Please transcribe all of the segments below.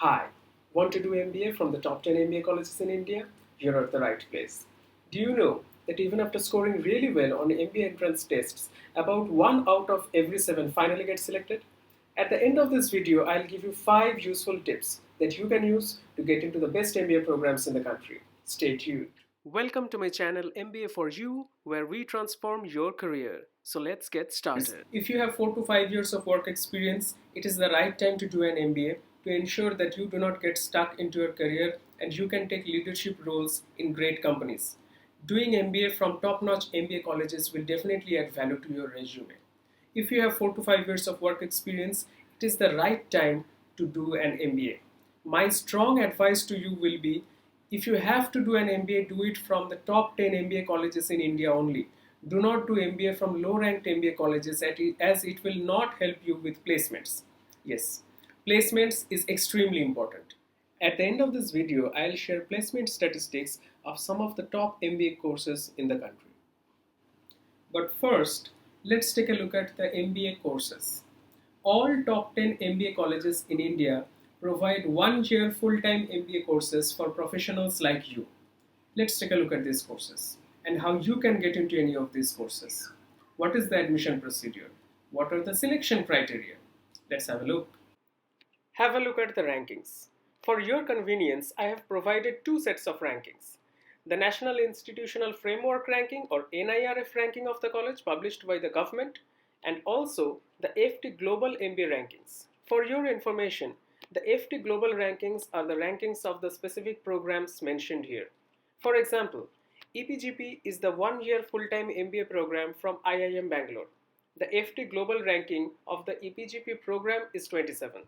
Hi, want to do MBA from the top 10 MBA colleges in India? You're at the right place. Do you know that even after scoring really well on MBA entrance tests, about 1 out of every 7 finally gets selected? At the end of this video, I'll give you 5 useful tips that you can use to get into the best MBA programs in the country. Stay tuned. Welcome to my channel MBA for You, where we transform your career. So let's get started. If you have 4 to 5 years of work experience, it is the right time to do an MBA to ensure that you do not get stuck into your career and you can take leadership roles in great companies. Doing MBA from top-notch MBA colleges will definitely add value to your resume. If you have 4 to 5 years of work experience, it is the right time to do an MBA. My strong advice to you will be, if you have to do an MBA, do it from the top 10 MBA colleges in India only. Do not do MBA from low-ranked MBA colleges as it will not help you with placements. Yes, placements is extremely important. At the end of this video, I'll share placement statistics of some of the top MBA courses in the country. But first, let's take a look at the MBA courses. All top 10 MBA colleges in India provide 1-year full-time MBA courses for professionals like you. Let's take a look at these courses and how you can get into any of these courses. What is the admission procedure? What are the selection criteria? Let's have a look. Have a look at the rankings. For your convenience, I have provided 2 sets of rankings. The National Institutional Framework Ranking or NIRF ranking of the college published by the government, and also the FT Global MBA rankings. For your information, the FT Global rankings are the rankings of the specific programs mentioned here. For example, EPGP is the 1-year full-time MBA program from IIM Bangalore. The FT Global ranking of the EPGP program is 27.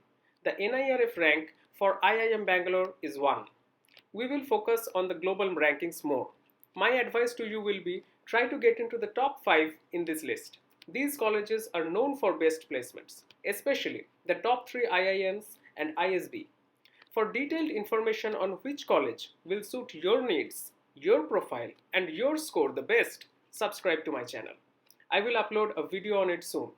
The NIRF rank for IIM Bangalore is 1. We will focus on the global rankings more. My advice to you will be, try to get into the top 5 in this list. These colleges are known for best placements, especially the top 3 IIMs and ISB. For detailed information on which college will suit your needs, your profile and your score the best, subscribe to my channel. I will upload a video on it soon.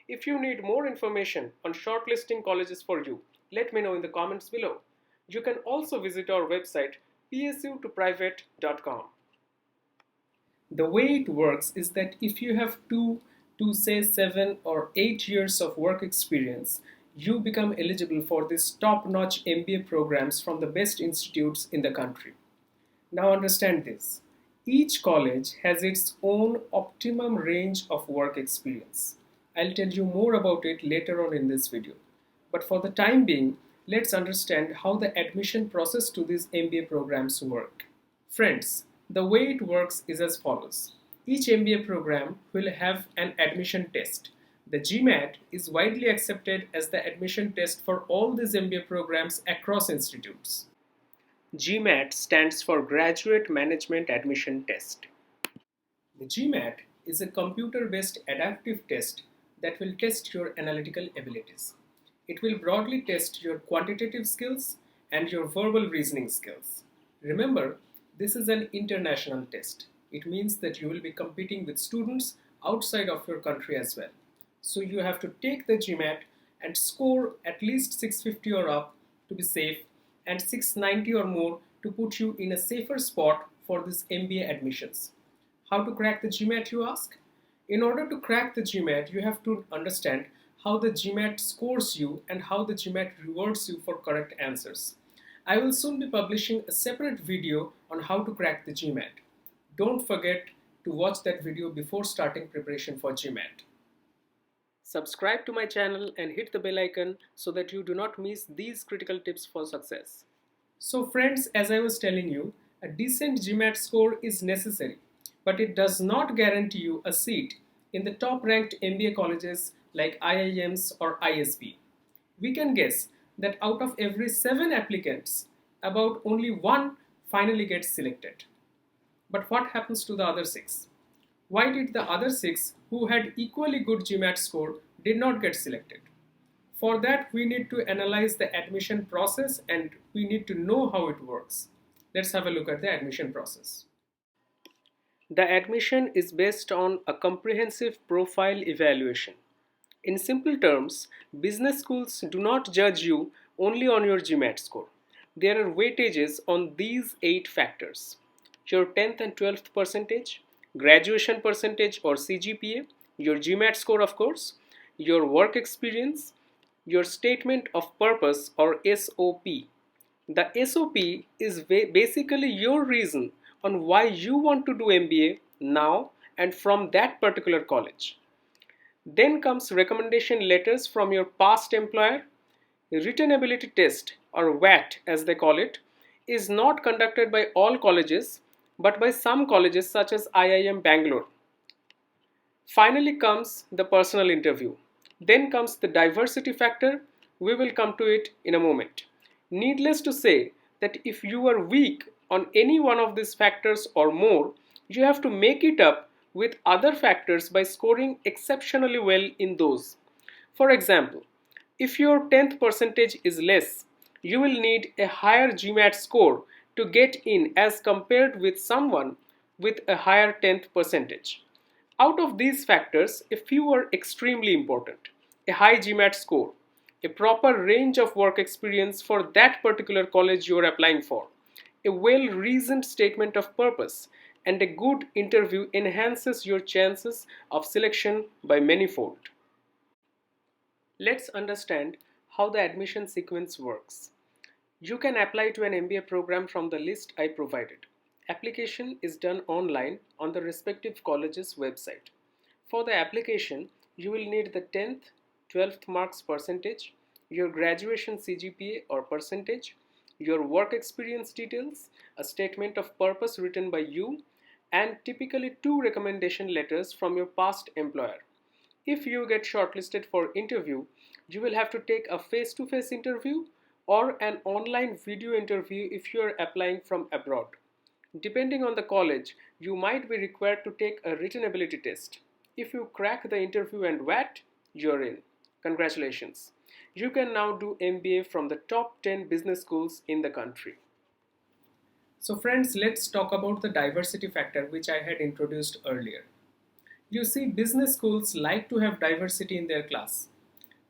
If you need more information on shortlisting colleges for you, let me know in the comments below. You can also visit our website psu2private.com. The way it works is that if you have 2 to say 7 or 8 years of work experience, you become eligible for these top-notch MBA programs from the best institutes in the country. Now understand this. Each college has its own optimum range of work experience. I'll tell you more about it later on in this video. But for the time being, let's understand how the admission process to these MBA programs work. Friends, the way it works is as follows. Each MBA program will have an admission test. The Gmat is widely accepted as the admission test for all these MBA programs across institutes. Gmat stands for Graduate Management Admission Test. The Gmat is a computer-based adaptive test that will test your analytical abilities. It will broadly test your quantitative skills and your verbal reasoning skills. Remember, this is an international test. It means that you will be competing with students outside of your country as well. So you have to take the Gmat and score at least 650 or up to be safe and 690 or more to put you in a safer spot for this MBA admissions. How to crack the Gmat, you ask? In order to crack the Gmat, you have to understand how the Gmat scores you and how the Gmat rewards you for correct answers. I will soon be publishing a separate video on how to crack the Gmat. Don't forget to watch that video before starting preparation for Gmat. Subscribe to my channel and hit the bell icon so that you do not miss these critical tips for success. So friends, as I was telling you, a decent Gmat score is necessary, but it does not guarantee you a seat in the top ranked MBA colleges like IIMs or ISB. We can guess that out of every 7 applicants, about only 1 finally gets selected. But what happens to the other 6? Why did the other 6 who had equally good Gmat score did not get selected? For that, we need to analyze the admission process and we need to know how it works. Let's have a look at the admission process. The admission is based on a comprehensive profile evaluation. In simple terms, business schools do not judge you only on your Gmat score. There are weightages on these 8 factors: your 10th and 12th percentage, graduation percentage or CGPA, your Gmat score of course, your work experience, your statement of purpose or SOP. The SOP is basically your reason on why you want to do MBA now and from that particular college. Then comes recommendation letters from your past employer. Written ability test or WAT as they call it is not conducted by all colleges but by some colleges such as IIM Bangalore. Finally comes the personal interview. Then comes the diversity factor. We will come to it in a moment. Needless to say that if you are weak on any one of these factors or more, you have to make it up with other factors by scoring exceptionally well in those. For example, if your 10th percentage is less, you will need a higher Gmat score to get in as compared with someone with a higher 10th percentage. Out of these factors, a few are extremely important: a high Gmat score, a proper range of work experience for that particular college you are applying for, a well-reasoned statement of purpose, and a good interview enhances your chances of selection by manyfold. Let's understand how the admission sequence works. You can apply to an MBA program from the list I provided. Application is done online on the respective college's website. For the application, you will need the 10th, 12th marks percentage, your graduation CGPA or percentage, your work experience details, a statement of purpose written by you, and typically 2 recommendation letters from your past employer. If you get shortlisted for interview, you will have to take a face-to-face interview or an online video interview if you are applying from abroad. Depending on the college, you might be required to take a written ability test. If you crack the interview and WAT, you're in. Congratulations. You can now do MBA from the top 10 business schools in the country. So friends, let's talk about the diversity factor which I had introduced earlier. You see, business schools like to have diversity in their class.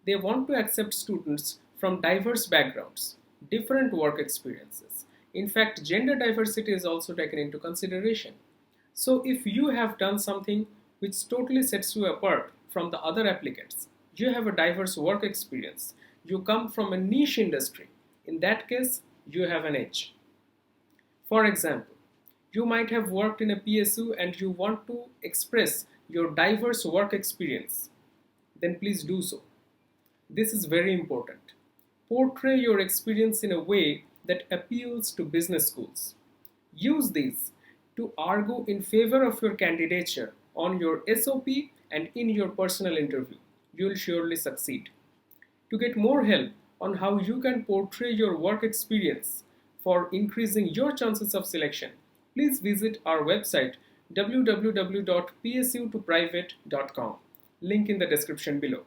They want to accept students from diverse backgrounds, different work experiences. In fact, gender diversity is also taken into consideration. So if you have done something which totally sets you apart from the other applicants, you have a diverse work experience, you come from a niche industry, in that case, you have an edge. For example, you might have worked in a PSU and you want to express your diverse work experience, then please do so. This is very important. Portray your experience in a way that appeals to business schools. Use these to argue in favor of your candidature on your SOP and in your personal interview. You will surely succeed. To get more help on how you can portray your work experience for increasing your chances of selection, please visit our website www.psu2private.com. Link in the description below.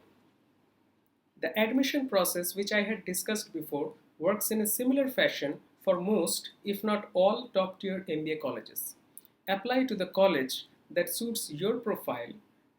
The admission process which I had discussed before works in a similar fashion for most, if not all, top tier MBA colleges. Apply to the college that suits your profile,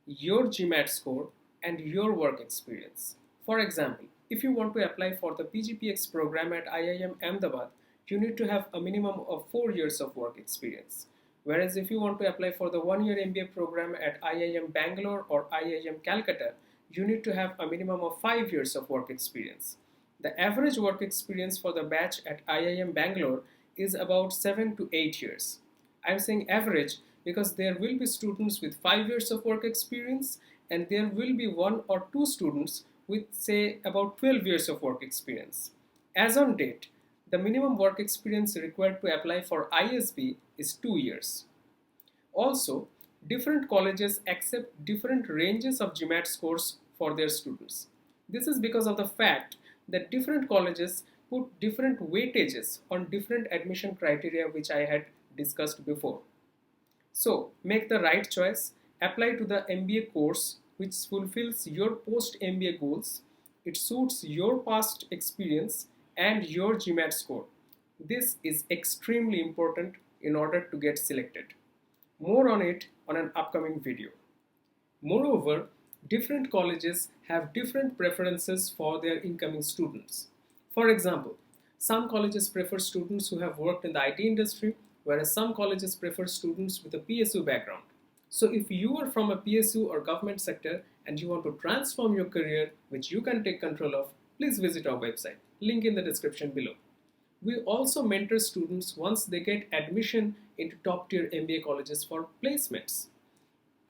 your Gmat score, and your work experience. For example, if you want to apply for the PGPX program at IIM Ahmedabad, you need to have a minimum of 4 years of work experience. Whereas if you want to apply for the 1-year MBA program at IIM Bangalore or IIM Calcutta, you need to have a minimum of 5 years of work experience. The average work experience for the batch at IIM Bangalore is about 7 to 8 years. I'm saying average because there will be students with 5 years of work experience and there will be 1 or 2 students with say about 12 years of work experience. As on date, the minimum work experience required to apply for ISB is 2 years. Also, different colleges accept different ranges of Gmat scores for their students. This is because of the fact that different colleges put different weightages on different admission criteria which I had discussed before. So, make the right choice, apply to the MBA course which fulfills your post-MBA goals, it suits your past experience and your Gmat score. This is extremely important in order to get selected. More on it on an upcoming video. Moreover, different colleges have different preferences for their incoming students. For example, some colleges prefer students who have worked in the IT industry, whereas some colleges prefer students with a PSU background. So if you are from a PSU or government sector and you want to transform your career, which you can take control of, please visit our website. Link in the description below. We also mentor students once they get admission into top tier MBA colleges for placements.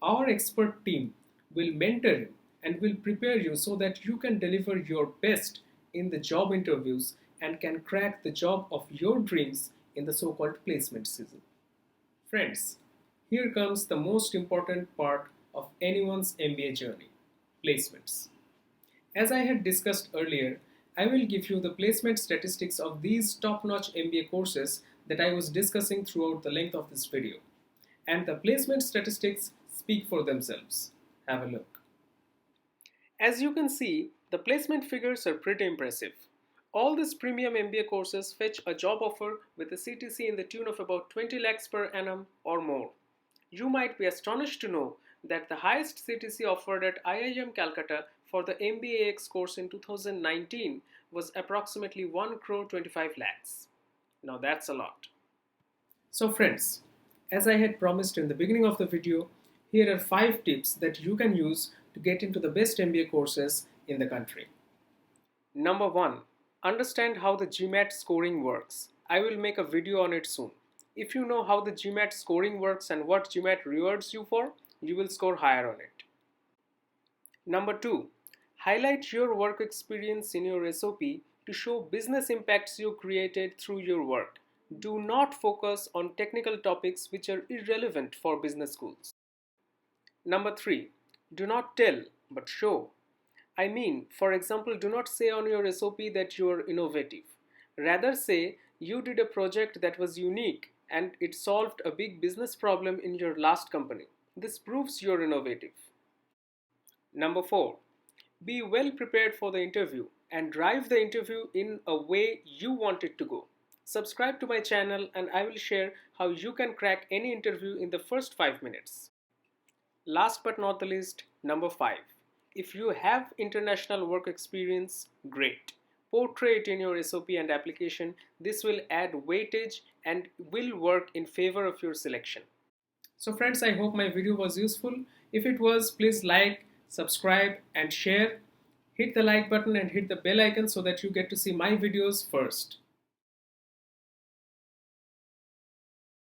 Our expert team will mentor you and will prepare you so that you can deliver your best in the job interviews and can crack the job of your dreams in the so-called placement season. Friends, here comes the most important part of anyone's MBA journey, placements. As I had discussed earlier, I will give you the placement statistics of these top-notch MBA courses that I was discussing throughout the length of this video. And the placement statistics speak for themselves. Have a look. As you can see, the placement figures are pretty impressive. All these premium MBA courses fetch a job offer with a CTC in the tune of about 20 lakhs per annum or more. You might be astonished to know that the highest CTC offered at IIM Calcutta for the MBAX course in 2019 was approximately 1 crore 25 lakhs. Now that's a lot. So friends, as I had promised in the beginning of the video, here are 5 tips that you can use to get into the best MBA courses in the country. Number 1. Understand how the Gmat scoring works. I will make a video on it soon. If you know how the Gmat scoring works and what Gmat rewards you for, you will score higher on it. Number 2. Highlight your work experience in your SOP to show business impacts you created through your work. Do not focus on technical topics which are irrelevant for business schools. Number 3. Do not tell, but show. I mean, for example, do not say on your SOP that you are innovative. Rather say you did a project that was unique and it solved a big business problem in your last company. This proves you're innovative. Number 4. Be well prepared for the interview and drive the interview in a way you want it to go. Subscribe to my channel and I will share how you can crack any interview in the first 5 minutes. Last but not the least, number 5. If you have international work experience, great. Portray it in your SOP and application. This will add weightage and will work in favor of your selection. So friends, I hope my video was useful. If it was, please like, subscribe and share. Hit the like button and hit the bell icon so that you get to see my videos first.